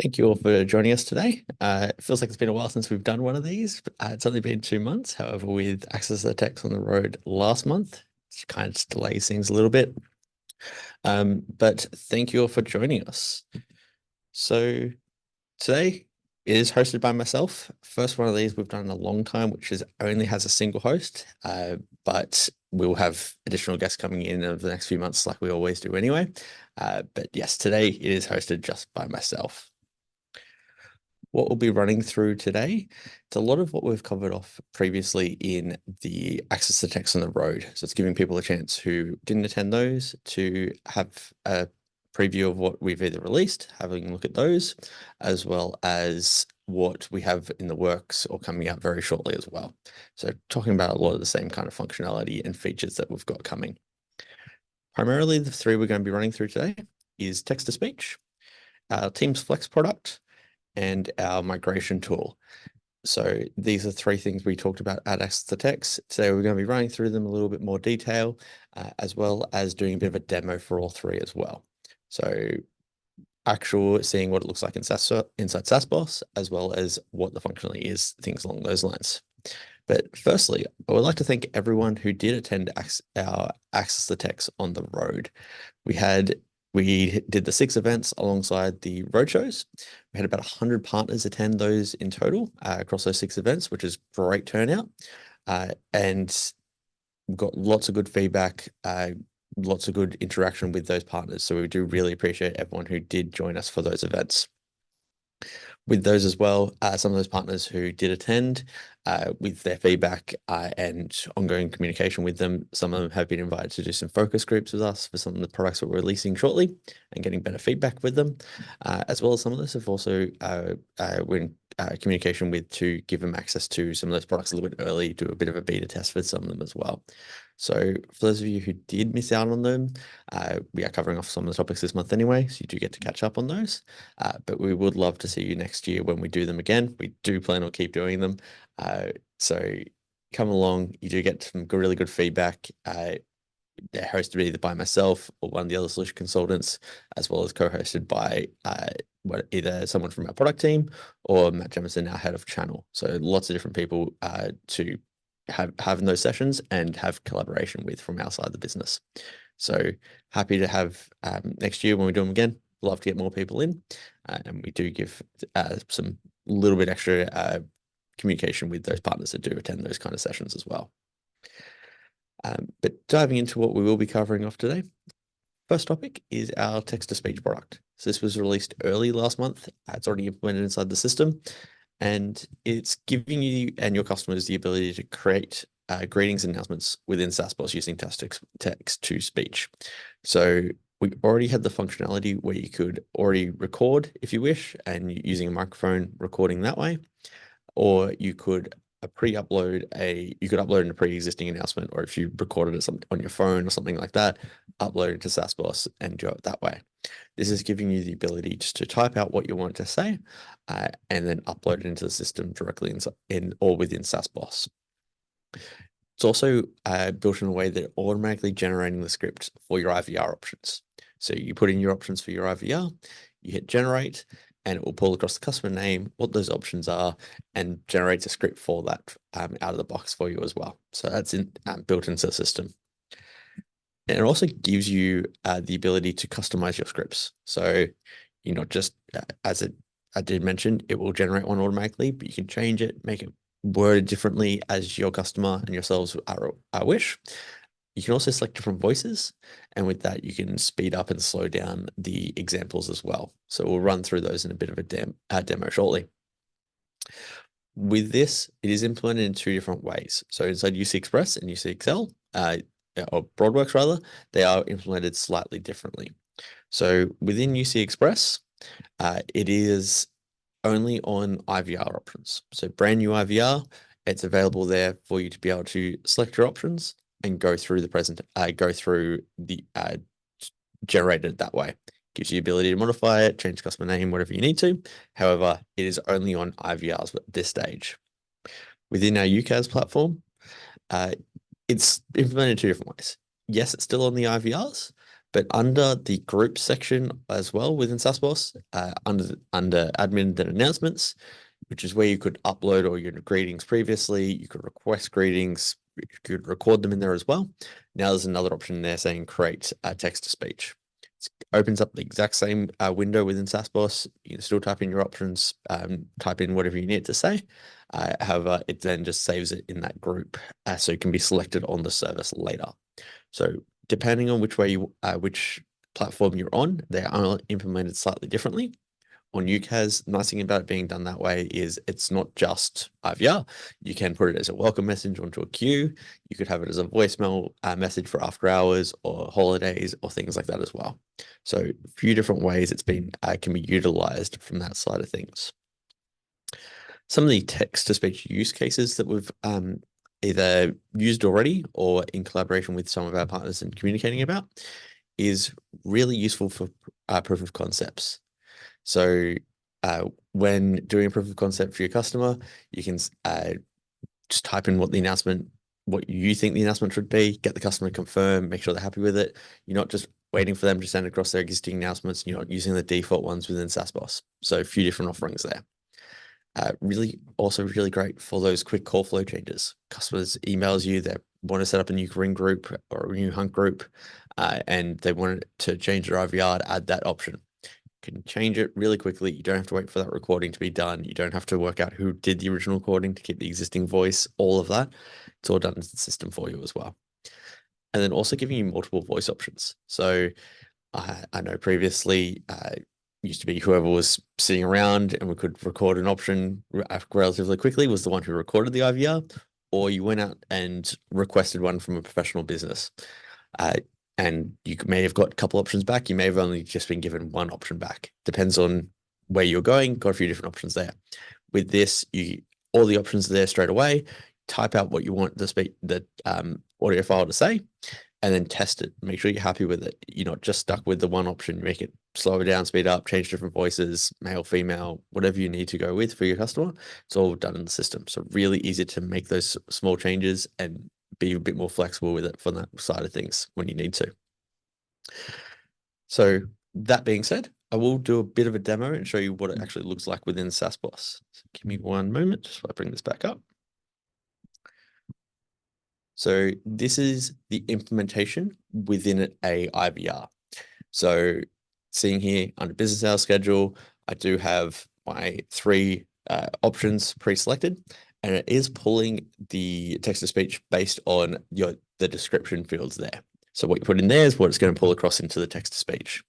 Thank you all for joining us today. It feels like it's been a while since we've done one of these. It's only been 2 months. However, with Access to the Techs on the road last month, it kind of just delays things a little bit. But thank you all for joining us. So today it is hosted by myself. First one of these we've done in a long time, which is only has a single host. But we'll have additional guests coming in over the next few months, like we always do anyway. But yes, today it is hosted just by myself. What we'll be running through today, it's a lot of what we've covered off previously in the Access to Text on the Road. So it's giving people a chance who didn't attend those to have a preview of what we've either released, having a look at those, as well as what we have in the works or coming out very shortly as well. So talking about a lot of the same kind of functionality and features that we've got coming. Primarily, the three we're going to be running through today is text to speech, our Teams Flex product, and our migration tool. So these are three things we talked about at Access to Text. Today we're going to be running through them a little bit more detail, as well as doing a bit of a demo for all three as well. So actual seeing what it looks like inside SASBOSS, as well as what the functionality is, things along those lines. But firstly, I would like to thank everyone who did attend our Access to Text on the road. We did the 6 events alongside the roadshows. We had about 100 partners attend those in total across those 6 events, which is great turnout. And we've got lots of good feedback, lots of good interaction with those partners. So we do really appreciate everyone who did join us for those events. With those as well, some of those partners who did attend with their feedback and ongoing communication with them, some of them have been invited to do some focus groups with us for some of the products that we're releasing shortly and getting better feedback with them, as well as some of those have also we're in communication with to give them access to some of those products a little bit early, do a bit of a beta test with some of them as well. So for those of you who did miss out on them, we are covering off some of the topics this month anyway, so you do get to catch up on those. But we would love to see you next year when we do them again. We do plan on keep doing them. So come along. You do get some really good feedback. They're hosted either by myself or one of the other solution consultants, as well as co-hosted by either someone from our product team or Matt Jemison, our head of channel. So lots of different people to have in those sessions and have collaboration with from outside the business. So happy to have next year when we do them again. Love to get more people in, and we do give some little bit extra communication with those partners that do attend those kind of sessions as well. But diving into what we will be covering off today, first topic is our text-to-speech product. So this was released early last month. It's already implemented inside the system, and it's giving you and your customers the ability to create greetings and announcements within SASBOSS using text-to-speech. So we already had the functionality where you could already record if you wish, and using a microphone recording that way, or you could upload a pre-existing announcement, or if you recorded it on your phone or something like that, upload it to SASBOSS and do it that way. This is giving you the ability just to type out what you want to say and then upload it into the system directly in or within SASBOSS. It's also built in a way that automatically generating the script for your IVR options. So you put in your options for your IVR, you hit generate, and it will pull across the customer name, what those options are, and generates a script for that out of the box for you as well. So that's built into the system. And it also gives you the ability to customize your scripts. So you're not just, I did mention, it will generate one automatically, but you can change it, make it worded differently as your customer and yourselves wish. You can also select different voices, and with that, you can speed up and slow down the examples as well. So we'll run through those in a bit of a demo shortly. With this, it is implemented in 2 different ways. So inside UC Express and UC Excel, or Broadworks rather, they are implemented slightly differently. So within UC Express, it is only on IVR options. So brand new IVR, it's available there for you to be able to select your options and go through the generated that way. Gives you the ability to modify it, change customer name, whatever you need to. However, it is only on IVRs at this stage. Within our UCAS platform, it's implemented 2 different ways. Yes, it's still on the IVRs, But under the group section as well within SASBOSS, under admin and announcements, which is where you could upload all your greetings previously, you could request greetings, you could record them in there as well. Now there's another option there saying create text to speech. It opens up the exact same window within SASBOSS. You can still type in your options, type in whatever you need to say. However, it then just saves it in that group, so it can be selected on the service later. So depending on which platform you're on, they are implemented slightly differently. On UCAS, nice thing about it being done that way is it's not just IVR. You can put it as a welcome message onto a queue. You could have it as a voicemail message for after hours or holidays or things like that as well. So a few different ways it's been can be utilized from that side of things. Some of the text-to-speech use cases that we've either used already or in collaboration with some of our partners and communicating about is really useful for proof of concepts. So when doing a proof of concept for your customer, you can just type in what you think the announcement should be, get the customer to confirm, make sure they're happy with it. You're not just waiting for them to send across their existing announcements. You're not using the default ones within SASBOSS. So a few different offerings there. Really great for those quick call flow changes. Customers emails you, they want to set up a new ring group or a new hunt group, and they want to change their IVR to add that option. You can change it really quickly. You don't have to wait for that recording to be done. You don't have to work out who did the original recording to keep the existing voice, all of that. It's all done in the system for you as well. And then also giving you multiple voice options. So I know previously used to be whoever was sitting around and we could record an option relatively quickly was the one who recorded the IVR, or you went out and requested one from a professional business. And you may have got a couple options back. You may have only just been given one option back. Depends on where you're going. Got a few different options there. With this, all the options are there straight away. Type out what you want the audio file to say, and then test it. Make sure you're happy with it. You're not just stuck with the one option. Make it slow it down, speed up, change different voices, male, female, whatever you need to go with for your customer. It's all done in the system. So really easy to make those small changes and be a bit more flexible with it from that side of things when you need to. So that being said, I will do a bit of a demo and show you what it actually looks like within SASBOSS. So give me one moment just while I bring this back up. So this is the implementation within a IVR. So seeing here under business hours schedule, I do have my 3 options pre-selected, and it is pulling the text to speech based on the description fields there. So what you put in there is what it's going to pull across into the text to speech.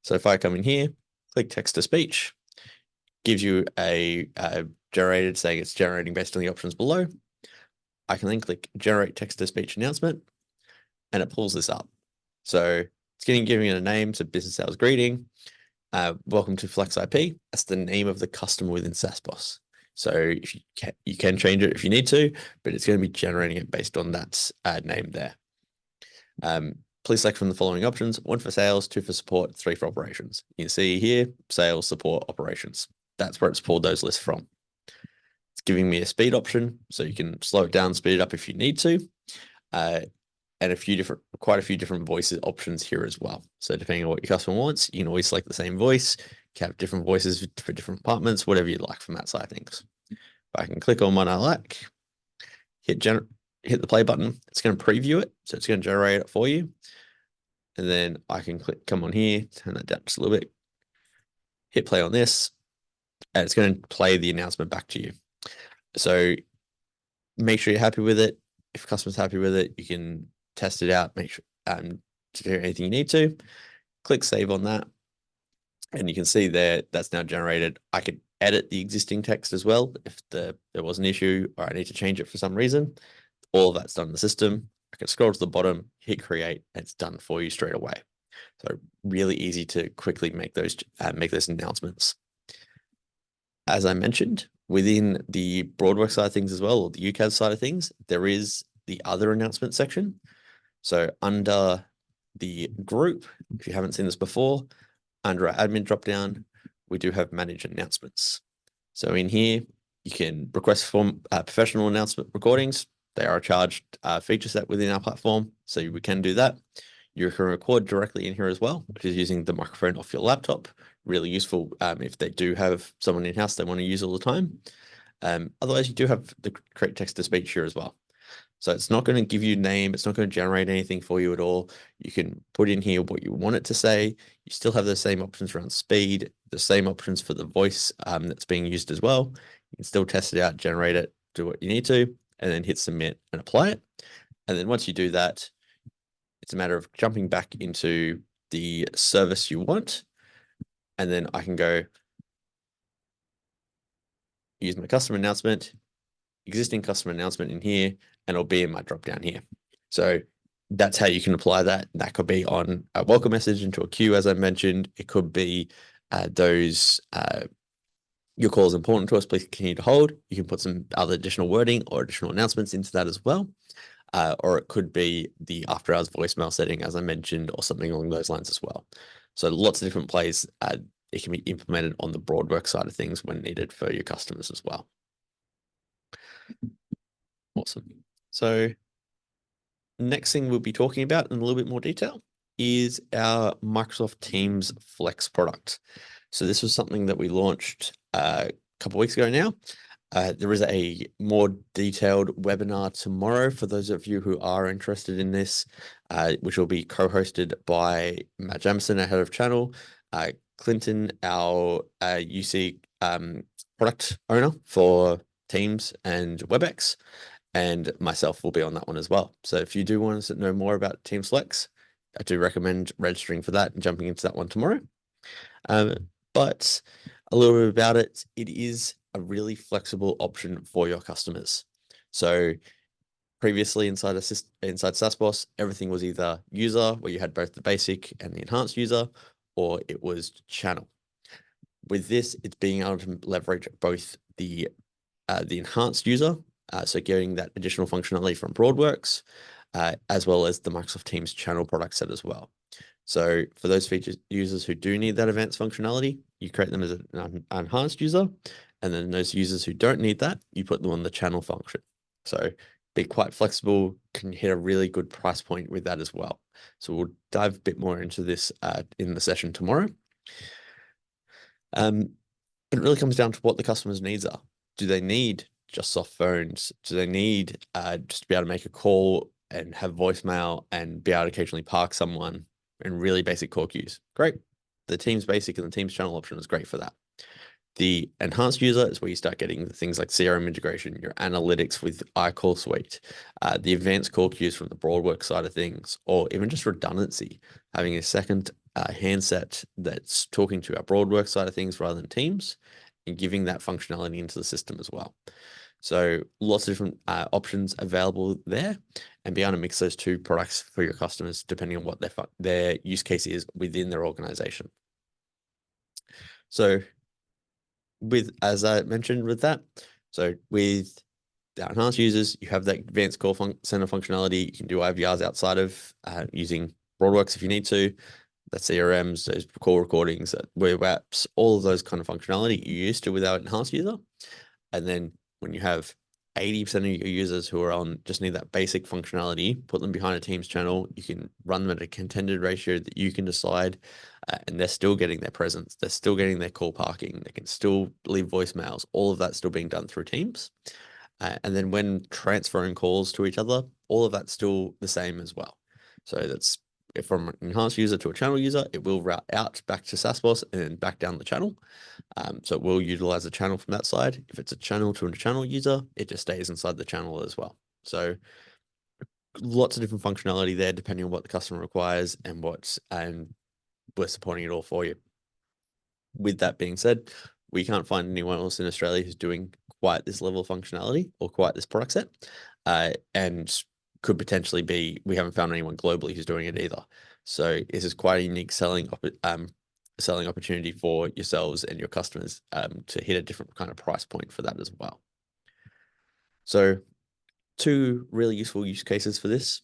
So if I come in here, click text to speech, gives you a generated saying it's generating based on the options below. I can then click generate text to speech announcement, and it pulls this up. So it's giving it a name, so business hours greeting. Welcome to Flex IP. That's the name of the customer within SASBOSS. So if you can change it if you need to, but it's going to be generating it based on that name there. Please select from the following options: 1 for sales, 2 for support, 3 for operations. You can see here, sales, support, operations. That's where it's pulled those lists from. It's giving me a speed option, so you can slow it down, speed it up if you need to. And quite a few different voice options here as well. So depending on what your customer wants, you can always select the same voice. You can have different voices for different departments, whatever you like from that side of things. If I can click on one I like, hit the play button, it's going to preview it. So it's going to generate it for you. And then I can come on here, turn that down just a little bit, hit play on this, and it's going to play the announcement back to you. So make sure you're happy with it. If the customer's happy with it, you can test it out, make sure to do anything you need to. Click save on that. And you can see there that's now generated. I can edit the existing text as well if there was an issue or I need to change it for some reason. All of that's done in the system. I can scroll to the bottom, hit create, and it's done for you straight away. So really easy to quickly make those announcements. As I mentioned, within the Broadwork side of things as well, or the UCAS side of things, there is the other announcement section. So under the group, if you haven't seen this before, under our admin dropdown, we do have manage announcements. So in here, you can request for professional announcement recordings. They are a charged feature set within our platform, so we can do that. You can record directly in here as well, which is using the microphone off your laptop. Really useful if they do have someone in-house they want to use all the time. Otherwise, you do have the create text-to-speech here as well. So it's not going to give you name. It's not going to generate anything for you at all. You can put in here what you want it to say. You still have the same options around speed, the same options for the voice that's being used as well. You can still test it out, generate it, do what you need to, and then hit submit and apply it. And then once you do that, it's a matter of jumping back into the service you want. And then I can go use my customer announcement, existing customer announcement in here, and it'll be in my drop down here. So that's how you can apply that. That could be on a welcome message into a queue, as I mentioned. It could be your call is important to us, please continue to hold. You can put some other additional wording or additional announcements into that as well. Or it could be the after hours voicemail setting, as I mentioned, or something along those lines as well. So lots of different plays. It can be implemented on the broad work side of things when needed for your customers as well. Awesome. So next thing we'll be talking about in a little bit more detail is our Microsoft Teams Flex product. So this was something that we launched a couple of weeks ago now. There is a more detailed webinar tomorrow for those of you who are interested in this, which will be co-hosted by Matt Jamison, our head of channel, Clinton, our UC product owner for Teams and WebEx, and myself will be on that one as well. So if you do want to know more about Teams Flex, I do recommend registering for that and jumping into that one tomorrow. But a little bit about it, it is a really flexible option for your customers. So previously inside SASBOSS, everything was either user, where you had both the basic and the enhanced user, or it was channel. With this, it's being able to leverage both the enhanced user, so getting that additional functionality from BroadWorks, as well as the Microsoft Teams channel product set as well. So for those features users who do need that advanced functionality, you create them as an enhanced user. And then those users who don't need that, you put them on the channel function. So be quite flexible, can hit a really good price point with that as well. So we'll dive a bit more into this in the session tomorrow. It really comes down to what the customer's needs are. Do they need just soft phones? Do they need just to be able to make a call and have voicemail and be able to occasionally park someone and really basic call queues? Great. The Teams Basic and the Teams Channel option is great for that. The enhanced user is where you start getting the things like CRM integration, your analytics with iCall Suite, the advanced call queues from the BroadWorks side of things, or even just redundancy, having a second handset that's talking to our BroadWorks side of things rather than Teams, and giving that functionality into the system as well. So lots of different options available there, and be able to mix those two products for your customers depending on what their use case is within their organization. So as I mentioned with that, so with the enhanced users, you have that advanced call center functionality. You can do IVRs outside of using BroadWorks if you need to. That's CRMs, those call recordings, web apps, all of those kind of functionality you used to with our enhanced user. And then when you have 80% of your users who are on just need that basic functionality, put them behind a Teams channel, you can run them at a contended ratio that you can decide, and they're still getting their presence. They're still getting their call parking. They can still leave voicemails. All of that's still being done through Teams. And then when transferring calls to each other, all of that's still the same as well. So that's from an enhanced user to a channel user, it will route out back to SASBOSS and then back down the channel. So it will utilize the channel from that side. If it's a channel to a channel user, it just stays inside the channel as well. So lots of different functionality there depending on what the customer requires and we're supporting it all for you. With that being said, we can't find anyone else in Australia who's doing quite this level of functionality or quite this product set, and could potentially be, we haven't found anyone globally who's doing it either. So this is quite a unique selling opportunity for yourselves and your customers to hit a different kind of price point for that as well. So two really useful use cases for this.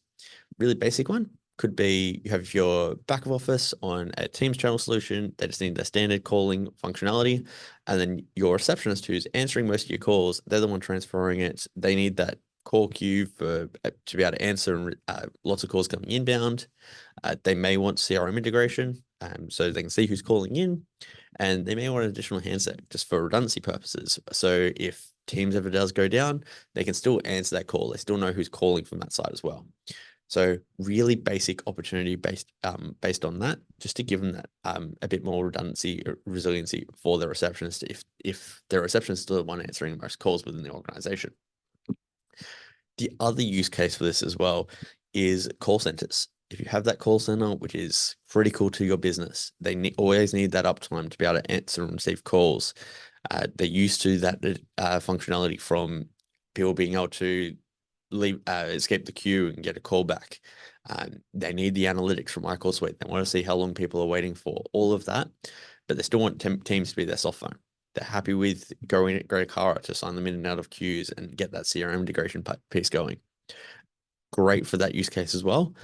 Really basic one could be you have your back office on a Teams channel solution. They just need the standard calling functionality. And then your receptionist who's answering most of your calls, they're the one transferring it. They need that call queue for to be able to answer lots of calls coming inbound. They may want CRM integration, so they can see who's calling in, and they may want an additional handset just for redundancy purposes. So if Teams ever does go down, they can still answer that call. They still know who's calling from that side as well. So really basic opportunity based on that, just to give them that a bit more redundancy, resiliency for the receptionist if their receptionist is still the one answering most calls within the organization. The other use case for this as well is call centers. If you have that call center, which is critical to your business, they always need that uptime to be able to answer and receive calls. They're used to that functionality from people being able to leave, escape the queue and get a call back. They need the analytics from iCall Suite. They want to see how long people are waiting for, all of that, but they still want Teams to be their soft phone. They're happy with going to Kara to sign them in and out of queues and get that CRM integration piece going. Great for that use case as well,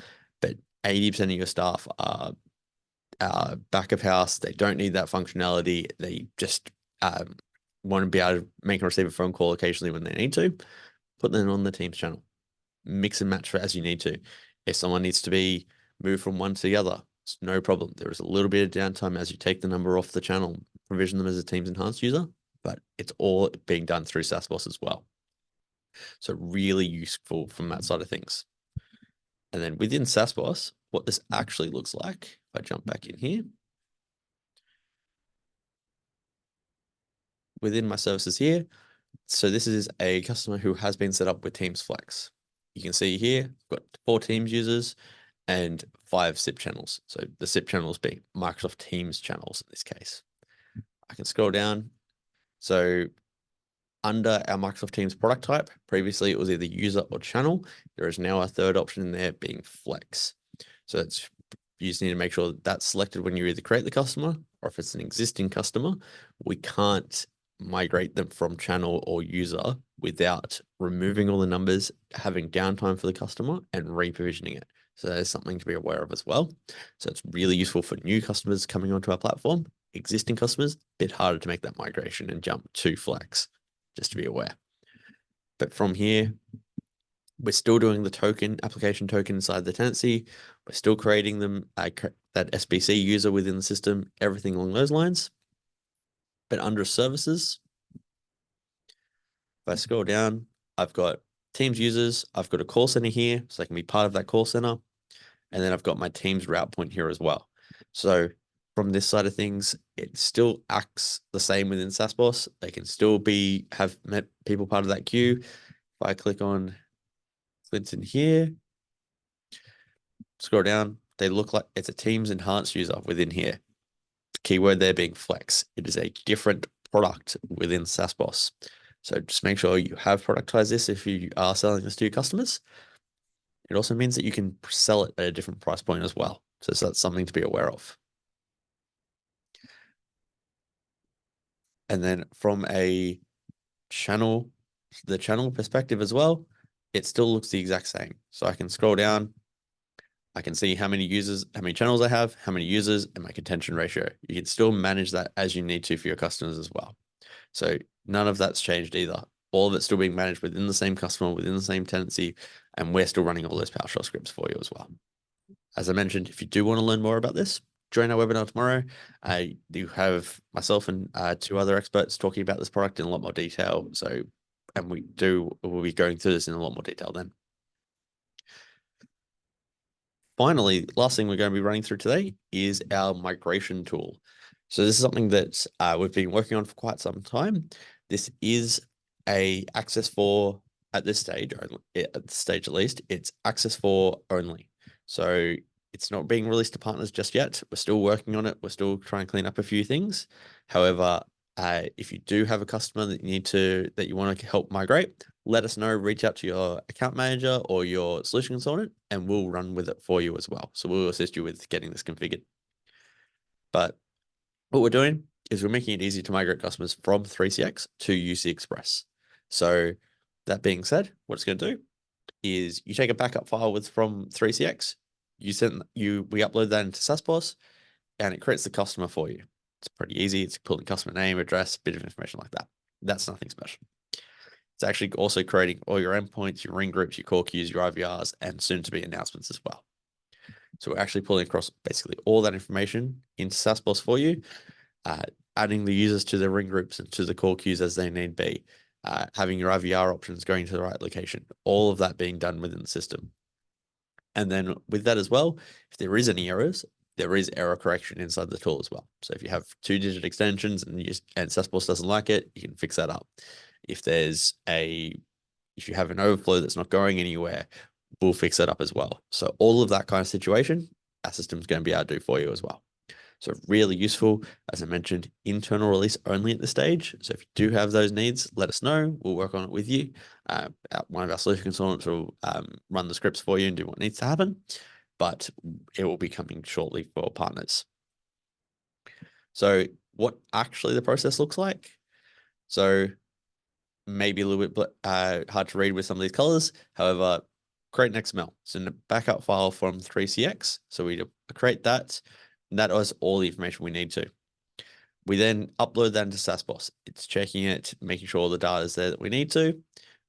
but 80% of your staff are back of house. They don't need that functionality. They just want to be able to make and receive a phone call occasionally when they need to. Put them on the Teams channel. Mix and match for as you need to. If someone needs to be moved from one to the other, it's no problem. There is a little bit of downtime as you take the number off the channel, provision them as a Teams enhanced user, but it's all being done through SASBOSS as well. So really useful from that side of things. And then within SASBOSS, what this actually looks like, if I jump back in here, within my services here, so this is a customer who has been set up with Teams Flex. You can see here, I've got 4 Teams users and 5 SIP channels. So the SIP channels being Microsoft Teams channels in this case. I can scroll down. So under our Microsoft Teams product type, previously it was either user or channel. There is now a third option in there being Flex. So it's, you just need to make sure that that's selected when you either create the customer, or if it's an existing customer, we can't migrate them from channel or user without removing all the numbers, having downtime for the customer, and reprovisioning it. So there's something to be aware of as well. So it's really useful for new customers coming onto our platform. Existing customers, a bit harder to make that migration and jump to Flex, just to be aware. But from here, we're still doing the token, application token inside the tenancy. We're still creating them, that SBC user within the system, everything along those lines. But under services, if I scroll down, I've got Teams users, I've got a call center here, so I can be part of that call center. And then I've got my Teams route point here as well. So from this side of things, it still acts the same within SASBOSS. They can still have met people part of that queue. If I click on Clinton here, scroll down, they look like it's a Teams enhanced user within here. Keyword there being Flex. It is a different product within SASBOSS. So just make sure you have productized this if you are selling this to your customers. It also means that you can sell it at a different price point as well. So that's something to be aware of. And then from the channel perspective as well, it still looks the exact same. So I can scroll down. I can see how many users, how many channels I have, how many users, and my contention ratio. You can still manage that as you need to for your customers as well. So none of that's changed either. All of it's still being managed within the same customer, within the same tenancy, and we're still running all those PowerShell scripts for you as well. As I mentioned, if you do want to learn more about this, join our webinar tomorrow. I do have myself and 2 other experts talking about this product in a lot more detail. So, and we'll be going through this in a lot more detail then. Finally, last thing we're going to be running through today is our migration tool. So this is something that we've been working on for quite some time. This is a access for, at this stage at least, it's access for only. So it's not being released to partners just yet. We're still working on it. We're still trying to clean up a few things. However, if you do have a customer that you want to help migrate, let us know, reach out to your account manager or your solution consultant, and we'll run with it for you as well. So we'll assist you with getting this configured. But what we're doing is we're making it easy to migrate customers from 3CX to UC Express. So that being said, what it's going to do is you take a backup file from 3CX, we upload that into SASBOSS, and it creates the customer for you. It's pretty easy. It's pulling customer name, address, bit of information like that. That's nothing special. It's actually also creating all your endpoints, your ring groups, your core queues, your IVRs, and soon to be announcements as well. So we're actually pulling across basically all that information into SASBOSS for you, adding the users to the ring groups and to the core queues as they need be, having your IVR options going to the right location, all of that being done within the system. And then with that as well, if there is any errors, there is error correction inside the tool as well. So if you have 2-digit extensions and SASBOSS doesn't like it, you can fix that up. If you have an overflow that's not going anywhere, we'll fix that up as well. So all of that kind of situation, our system's going to be able to do for you as well. So really useful, as I mentioned, internal release only at this stage. So if you do have those needs, let us know. We'll work on it with you. One of our solution consultants will run the scripts for you and do what needs to happen, but it will be coming shortly for partners. So what actually the process looks like. So maybe a little bit hard to read with some of these colors. However, create an XML. So in a backup file from 3CX. So we create that. And that is all the information we need to. We then upload that into SASBOSS. It's checking it, making sure all the data is there that we need to,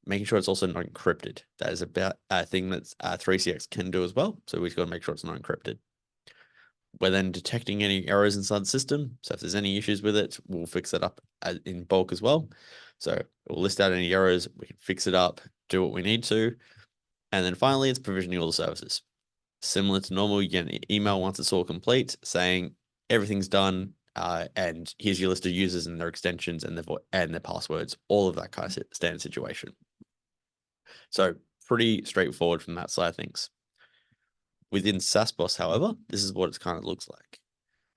making sure it's also not encrypted. That is about a thing that 3CX can do as well. So we've got to make sure it's not encrypted. We're then detecting any errors inside the system. So if there's any issues with it, we'll fix that up in bulk as well. So we'll list out any errors, we can fix it up, do what we need to. And then finally, it's provisioning all the services. Similar to normal, you get an email once it's all complete saying everything's done, and here's your list of users and their extensions and their passwords, all of that kind of standard situation. So pretty straightforward from that side of things. Within SASBOSS, however, this is what it kind of looks like.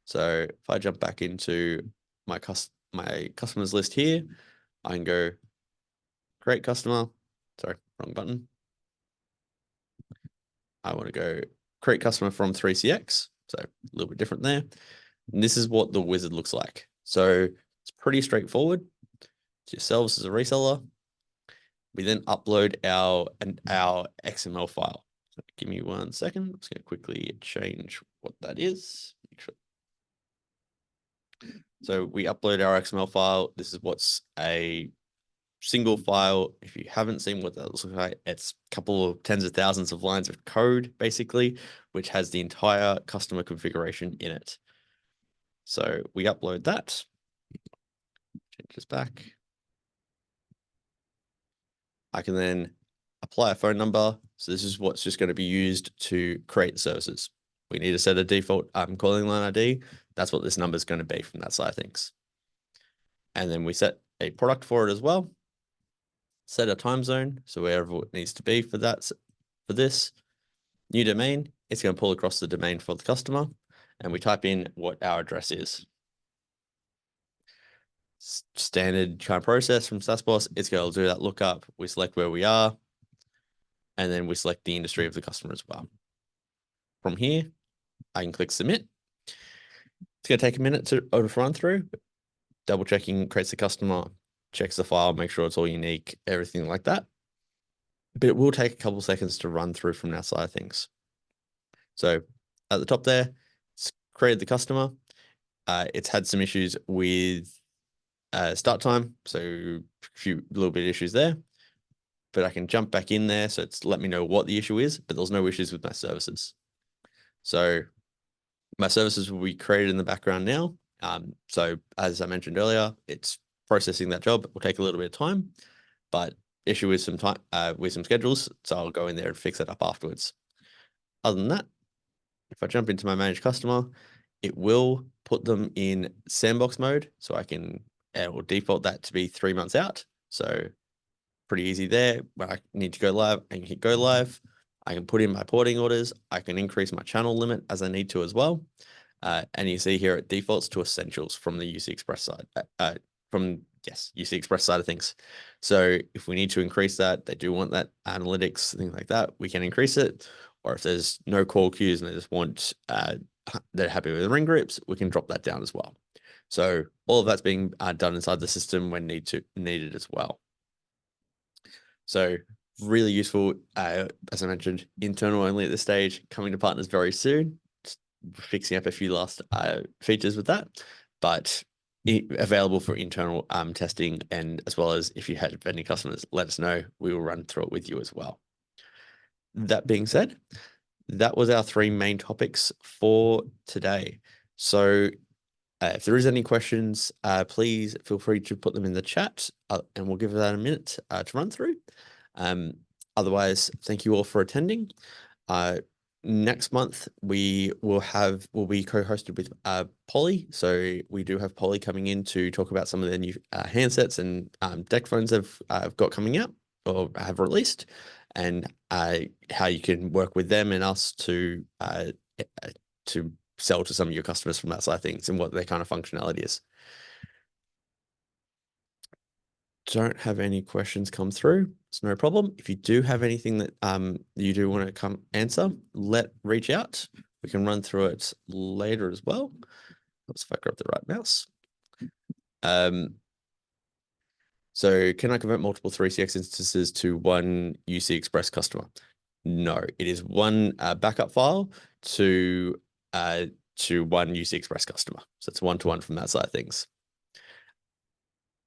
So if I jump back into my customers list here, I can go create customer. Sorry, wrong button. I want to go create customer from 3CX. So a little bit different there. And this is what the wizard looks like. So it's pretty straightforward. It's yourselves as a reseller. We then upload our XML file. So give me 1 second. I'm just going to quickly change what that is. Make sure. So we upload our XML file. This is what's a single file. If you haven't seen what that looks like, it's a couple of tens of thousands of lines of code, basically, which has the entire customer configuration in it. So we upload that. Change this back. I can then apply a phone number. So this is what's just going to be used to create services. We need to set a default calling line ID. That's what this number is going to be from that side of things. And then we set a product for it as well. Set a time zone, so wherever it needs to be for that, for this new domain, it's going to pull across the domain for the customer, and we type in what our address is. Standard kind of process from SASBOSS. It's going to do that lookup. We select where we are, and then we select the industry of the customer as well. From here, I can click submit. It's going to take a minute to run through. Double checking creates the customer, checks the file, make sure it's all unique, everything like that. But it will take a couple of seconds to run through from that side of things. So at the top there, it's created the customer. It's had some issues with start time, so a little bit of issues there. But I can jump back in there, so it's let me know what the issue is, but there's no issues with my services. So my services will be created in the background now. So as I mentioned earlier, it's processing that job. It will take a little bit of time, but issue with some time with some schedules, so I'll go in there and fix it up afterwards. Other than that, if I jump into my managed customer, it will put them in sandbox mode, so it will default that to be 3 months out. So pretty easy there. When I need to go live, I can hit go live. I can put in my porting orders. I can increase my channel limit as I need to as well. And you see here it defaults to essentials from the UC Express side, UC Express side of things. So if we need to increase that, they do want that analytics, things like that, we can increase it. Or if there's no call queues and they just want, they're happy with the ring groups, we can drop that down as well. So all of that's being done inside the system when needed as well. So really useful, as I mentioned, internal only at this stage, coming to partners very soon, just fixing up a few last features with that. But available for internal testing, and as well as if you have any customers, let us know. We will run through it with you as well. That being said, that was our three main topics for today. So if there is any questions, please feel free to put them in the chat, and we'll give that a minute to run through. Otherwise, thank you all for attending. Next month we will be co-hosted with Polly. So we do have Polly coming in to talk about some of their new handsets and deck phones have got coming out or have released, and how you can work with them and us to sell to some of your customers from that side of things and what their kind of functionality is. Don't have any questions come through. It's no problem. If you do have anything that you do want to come answer, reach out. We can run through it later as well. Let's if I grab the right mouse. So can I convert multiple 3CX instances to one UC Express customer? No, it is one backup file to one UC Express customer. So it's one-to-one from that side of things.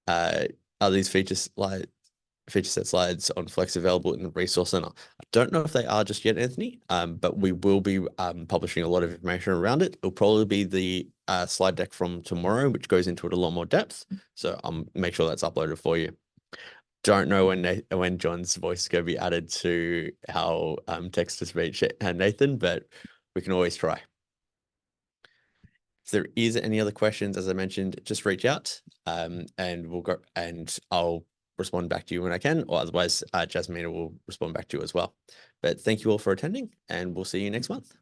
Are these feature set slides on Flex available in the Resource Center? I don't know if they are just yet, Anthony, but we will be publishing a lot of information around it. It'll probably be the slide deck from tomorrow, which goes into it a lot more depth. So I'll make sure that's uploaded for you. Don't know when John's voice is going to be added to our text-to-speech Nathan, but we can always try. If there is any other questions, as I mentioned, just reach out and I'll respond back to you when I can, or otherwise Jasmine will respond back to you as well. But thank you all for attending, and we'll see you next month.